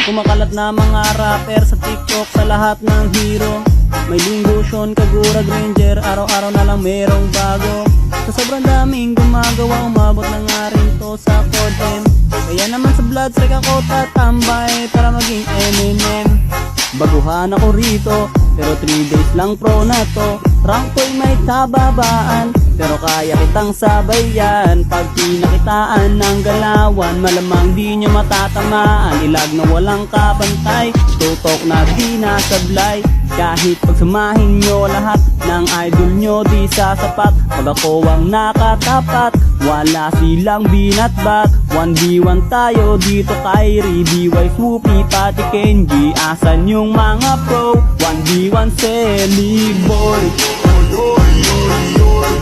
Kumakalat na mga rapper sa TikTok sa lahat ng hero. May Lingusyon, Kagura, Granger, araw-araw na lang merong bago. Sa sobrang daming gumagawa, umabot na nga rin to sa Codem. Kaya naman sa Bloodstrike ako tatambay para maging Eminem. Baguhan ako rito, pero 3 days lang pro na to. Rank ko'y may kababaan, pero kaya kitang sabayan. Pag pinakitaan ng galawan, malamang di nyo matatamaan. Ilag na walang kabantay, tutok na di nasablay. Kahit pagsamahin nyo lahat ng idol nyo di sasapat. Pag ako ang nakatapat, wala silang binatbat. 1v1 tayo dito kay BY, Swoopy, pati Kenji. Asan yung mga pro? 1v1 Selly Boy. Oy, oy, oy, oy.